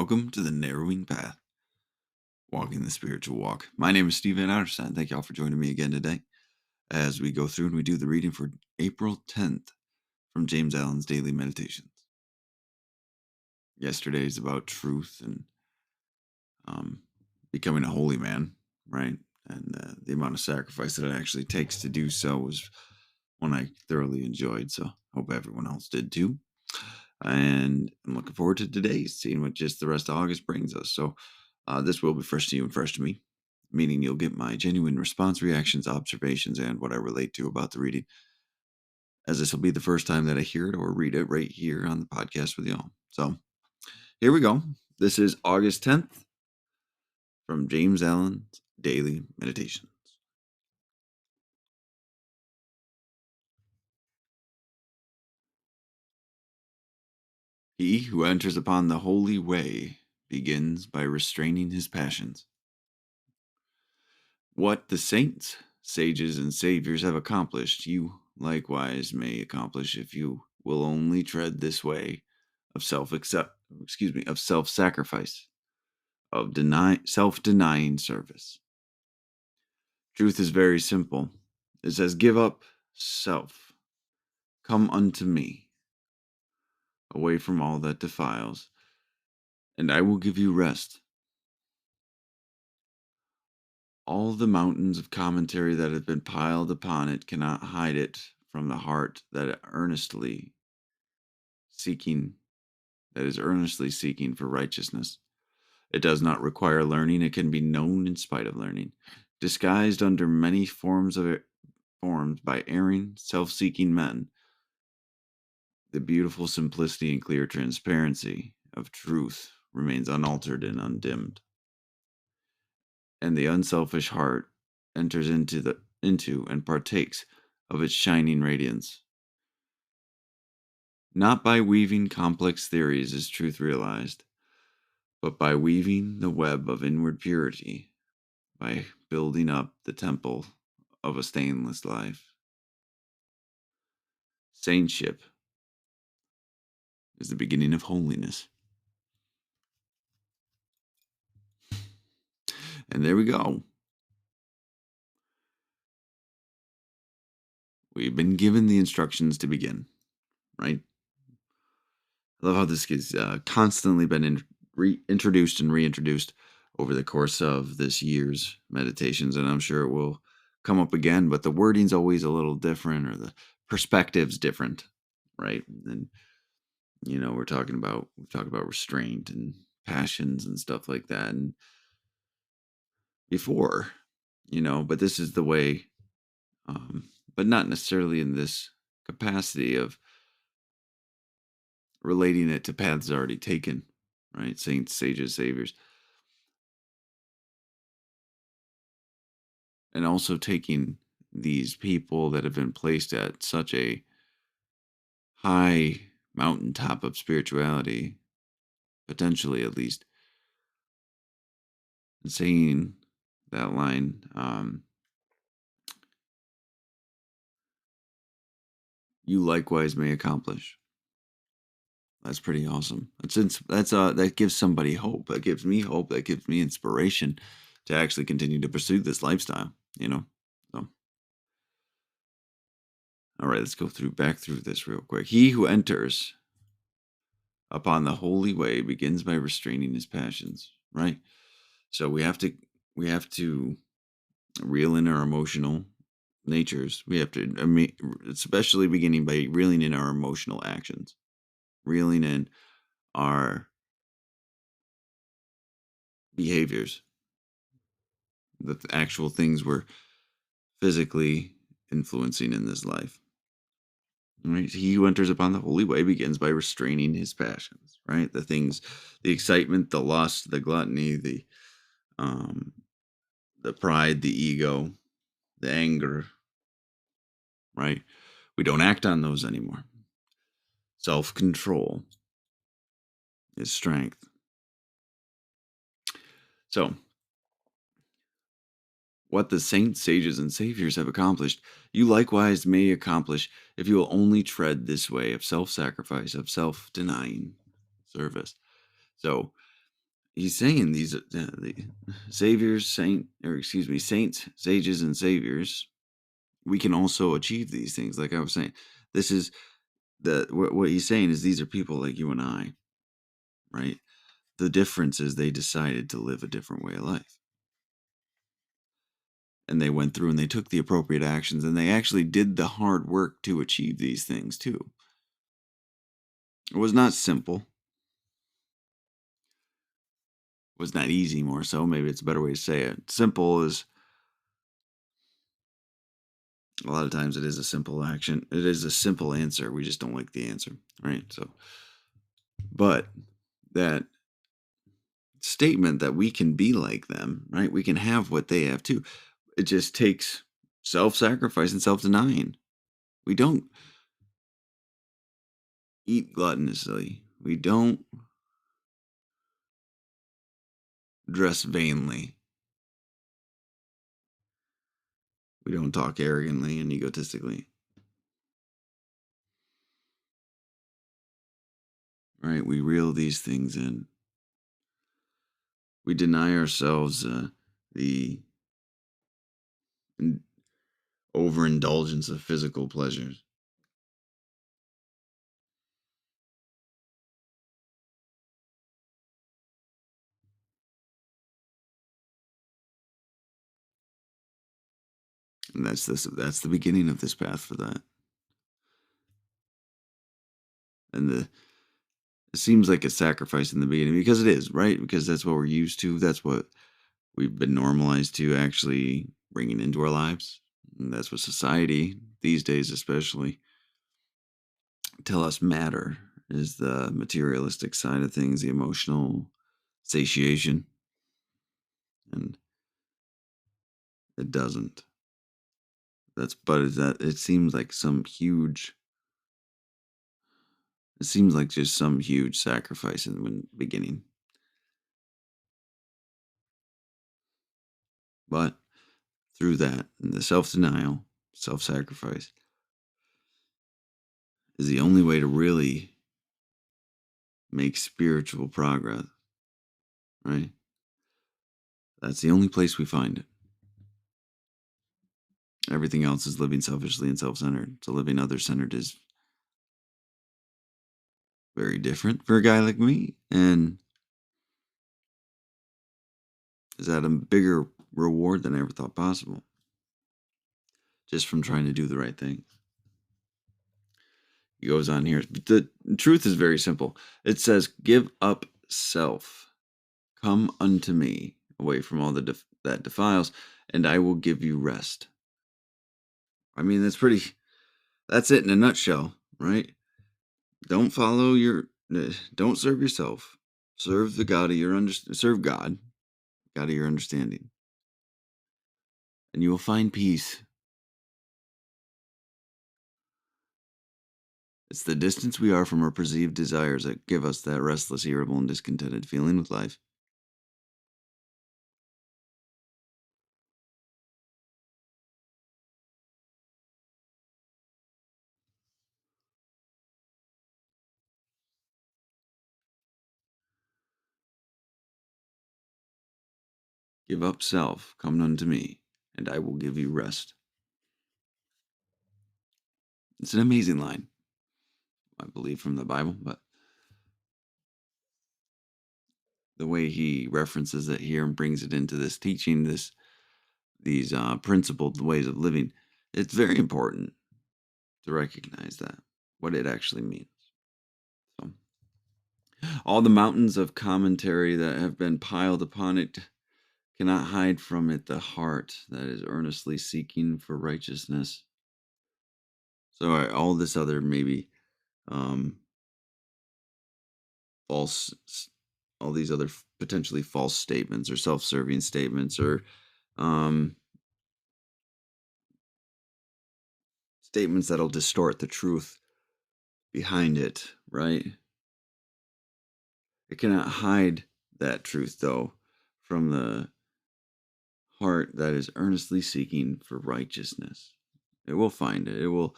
Welcome to the Narrowing Path, walking the spiritual walk. My name is Stephen Anderson. Thank y'all for joining me again today as we go through and we do the reading for April 10th from James Allen's Daily Meditations. Yesterday is about truth and becoming a holy man, right? And the amount of sacrifice that it actually takes to do so was one I thoroughly enjoyed. So hope everyone else did too. And I'm looking forward to today, seeing what just the rest of August brings us. So this will be fresh to you and fresh to me, meaning you'll get my genuine response, reactions, observations, and what I relate to about the reading, as this will be the first time that I hear it or read it right here on the podcast with y'all. So here we go. This is August 10th from James Allen's Daily Meditations. He who enters upon the holy way begins by restraining his passions. What the saints, sages, and saviors have accomplished, you likewise may accomplish if you will only tread this way of of self-sacrifice, of self-denying service. Truth is very simple. It says, "Give up self, come unto me, away from all that defiles, and I will give you rest." All the mountains of commentary that have been piled upon it cannot hide it from the heart seeking that is earnestly seeking for righteousness. It does not require learning, it can be known in spite of learning. Disguised under many forms by erring, self-seeking men, the beautiful simplicity and clear transparency of truth remains unaltered and undimmed. And the unselfish heart enters into and partakes of its shining radiance. Not by weaving complex theories is truth realized, but by weaving the web of inward purity, by building up the temple of a stainless life. Saintship is the beginning of holiness. And there we go. We've been given the instructions to begin, right? I love how this gets constantly been introduced and reintroduced over the course of this year's meditations, and I'm sure it will come up again, but the wording's always a little different, or the perspective's different, right? And we've talked about restraint and passions and stuff like that, and before, but this is the way, but not necessarily in this capacity of relating it to paths already taken, right? Saints, sages, saviors. And also taking these people that have been placed at such a high mountaintop of spirituality, potentially at least, and saying that line, you likewise may accomplish. That's pretty awesome. That gives somebody hope. That gives me hope. That gives me inspiration to actually continue to pursue this lifestyle. So, all right, let's go back through this real quick. He who enters upon the holy way begins by restraining his passions. Right. So we have to reel in our emotional natures. We have to, especially beginning by reeling in our emotional actions, reeling in our behaviors, the actual things we're physically influencing in this life. Right? He who enters upon the holy way begins by restraining his passions, right? The things, the excitement, the lust, the gluttony, the pride, the ego, the anger, right? We don't act on those anymore. Self-control is strength. So, what the saints, sages, and saviors have accomplished, you likewise may accomplish if you will only tread this way of self-sacrifice, of self-denying service. So, he's saying these the saviors, saints, sages, and saviors. We can also achieve these things. Like I was saying, this is what he's saying is these are people like you and I, right? The difference is they decided to live a different way of life. And they went through and they took the appropriate actions and they actually did the hard work to achieve these things too. It was not simple. It was not easy, more so. Maybe it's a better way to say it. Simple is a lot of times it is a simple action. It is a simple answer. We just don't like the answer, right? So, but that statement that we can be like them, right? We can have what they have too. It just takes self-sacrifice and self-denying. We don't eat gluttonously. We don't dress vainly. We don't talk arrogantly and egotistically. Right? We reel these things in. We deny ourselves the overindulgence of physical pleasures. And that's the beginning of this path for that. And it seems like a sacrifice in the beginning because it is, right? Because that's what we're used to. That's what we've been normalized to actually bringing into our lives. And that's what society these days especially tell us matter is the materialistic side of things, the emotional satiation. And it doesn't. But is that it seems like some huge it seems like just some huge sacrifice in the beginning. But through that, and the self-denial, self-sacrifice is the only way to really make spiritual progress, right? That's the only place we find it. Everything else is living selfishly and self-centered. So living other-centered is very different for a guy like me, and is at a bigger reward than I ever thought possible, just from trying to do the right thing. He goes on here. The truth is very simple. It says, "Give up self, come unto me, away from all that defiles, and I will give you rest." I mean, that's it in a nutshell, right? Don't follow don't serve yourself. Serve the God of your serve God of your understanding, and you will find peace. It's the distance we are from our perceived desires that give us that restless, irritable, and discontented feeling with life. Give up self, come unto me, and I will give you rest. It's an amazing line, I believe, from the Bible, but the way he references it here and brings it into this teaching, these principled ways of living, it's very important to recognize that what it actually means. So, all the mountains of commentary that have been piled upon it cannot hide from it the heart that is earnestly seeking for righteousness. So, all this other maybe um, false, all these other potentially false statements or self-serving statements or um, statements that'll distort the truth behind it, right? It cannot hide that truth, though, from the heart that is earnestly seeking for righteousness. It will find it. It will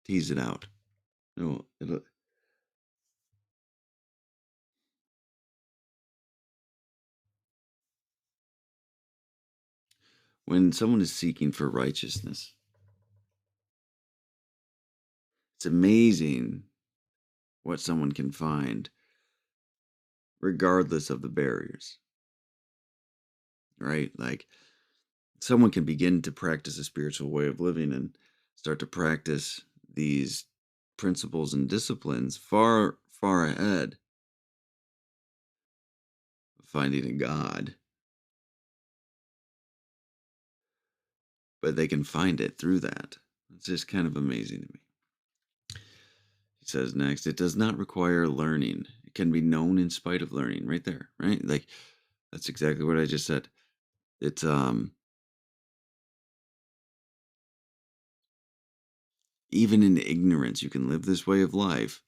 tease it out. It'll When someone is seeking for righteousness, it's amazing what someone can find regardless of the barriers, right? Like someone can begin to practice a spiritual way of living and start to practice these principles and disciplines far, far ahead of finding a God, but they can find it through that. It's just kind of amazing to me. He says next, it does not require learning. It can be known in spite of learning, right there, right? Like that's exactly what I just said. It's even in ignorance, you can live this way of life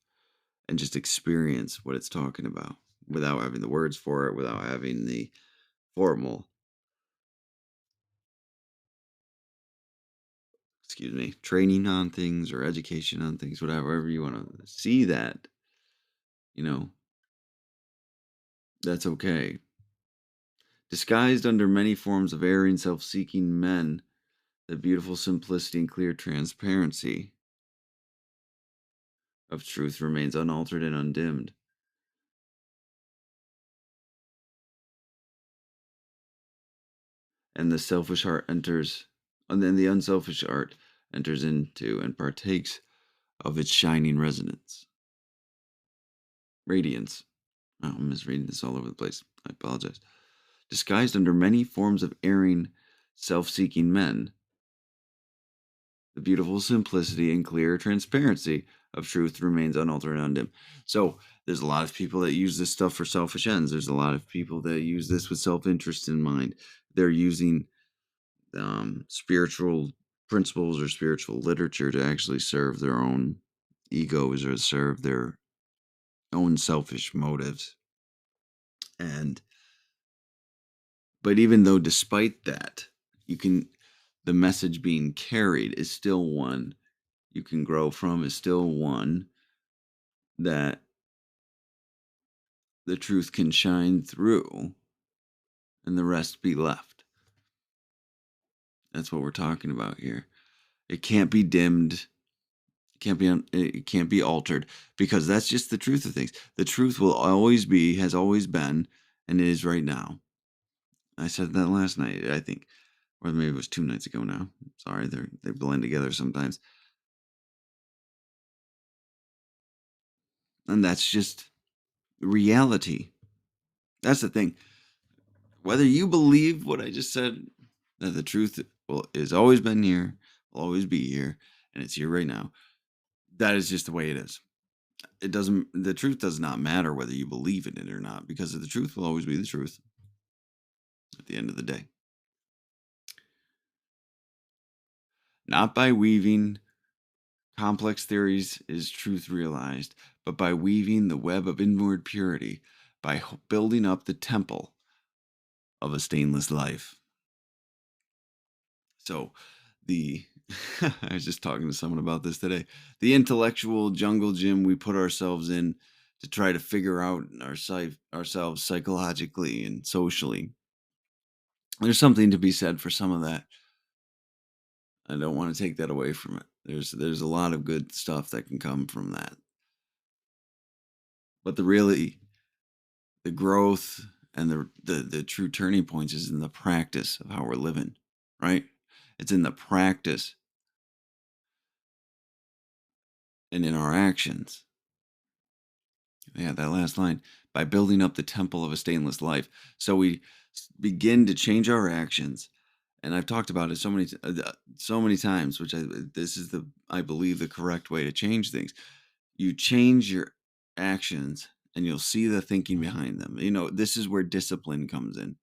and just experience what it's talking about without having the words for it, without having the formal, training on things or education on things, whatever you want to see that, you know, that's okay. Disguised under many forms of erring, self seeking men, the beautiful simplicity and clear transparency of truth remains unaltered and undimmed. And the selfish heart enters, and then the unselfish heart enters into and partakes of its shining resonance. Radiance. Oh, I'm misreading this all over the place. I apologize. Disguised under many forms of erring, self seeking men, the beautiful simplicity and clear transparency of truth remains unaltered and undimmed. So there's a lot of people that use this stuff for selfish ends. There's a lot of people that use this with self-interest in mind. They're using spiritual principles or spiritual literature to actually serve their own egos or serve their own selfish motives. And but even though despite that, you can the message being carried is still one you can grow from, is still one that the truth can shine through and the rest be left. That's what we're talking about here. It can't be dimmed. It can't be altered because that's just the truth of things. The truth will always be, has always been, and it is right now. I said that last night, I think, or maybe it was 2 nights ago now. Sorry, they blend together sometimes. And that's just reality. That's the thing. Whether you believe what I just said, that the truth will is always been here, will always be here, and it's here right now. That is just the way it is. It doesn't. The truth does not matter whether you believe in it or not, because the truth will always be the truth at the end of the day. Not by weaving complex theories is truth realized, but by weaving the web of inward purity, by building up the temple of a stainless life. So, the I was just talking to someone about this today. The intellectual jungle gym we put ourselves in to try to figure out ourselves psychologically and socially. There's something to be said for some of that. I don't want to take that away from it. There's a lot of good stuff that can come from that. But the growth and the true turning points is in the practice of how we're living, right? It's in the practice and in our actions. Yeah, that last line, by building up the temple of a stainless life. So we begin to change our actions. And I've talked about it so many times, which this is I believe the correct way to change things. You change your actions and you'll see the thinking behind them. This is where discipline comes in.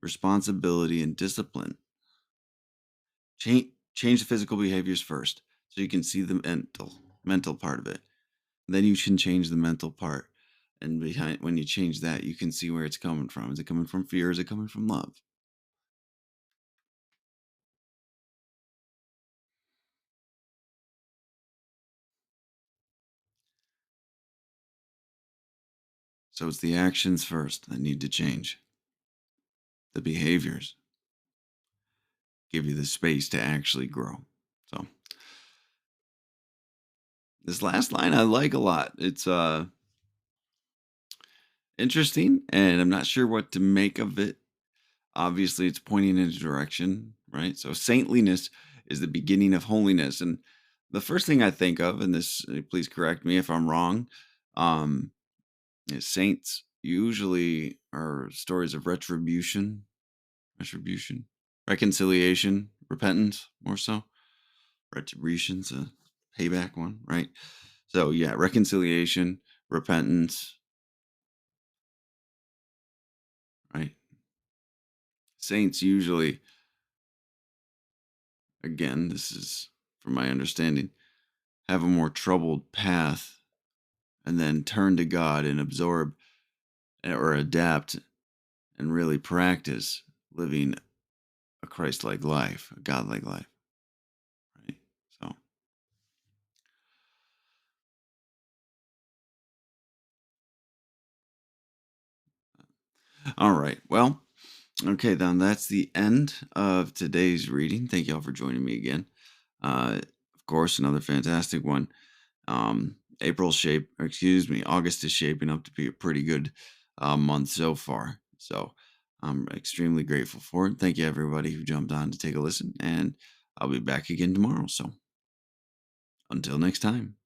Responsibility and discipline. Change the physical behaviors first so you can see the mental part of it. Then you can change the mental part. And when you change that, you can see where it's coming from. Is it coming from fear? Is it coming from love? So it's the actions first that need to change, the behaviors. give you the space to actually grow. So this last line I like a lot. It's interesting, and I'm not sure what to make of it. Obviously, it's pointing in a direction, right? So saintliness is the beginning of holiness. And the first thing I think of, and this, please correct me if I'm wrong, um, is saints usually are stories of retribution, reconciliation, repentance, more so. Retribution's a payback one, right? So yeah, reconciliation, repentance, right? Saints usually, again, this is from my understanding, have a more troubled path and then turn to God and absorb or adapt and really practice living a Christ-like life, a God-like life, right? So, all right. Well, okay, then that's the end of today's reading. Thank you all for joining me again. Of course, another fantastic one. August is shaping up to be a pretty good month so far. So I'm extremely grateful for it. Thank you, everybody who jumped on to take a listen, and I'll be back again tomorrow. So until next time,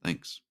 thanks.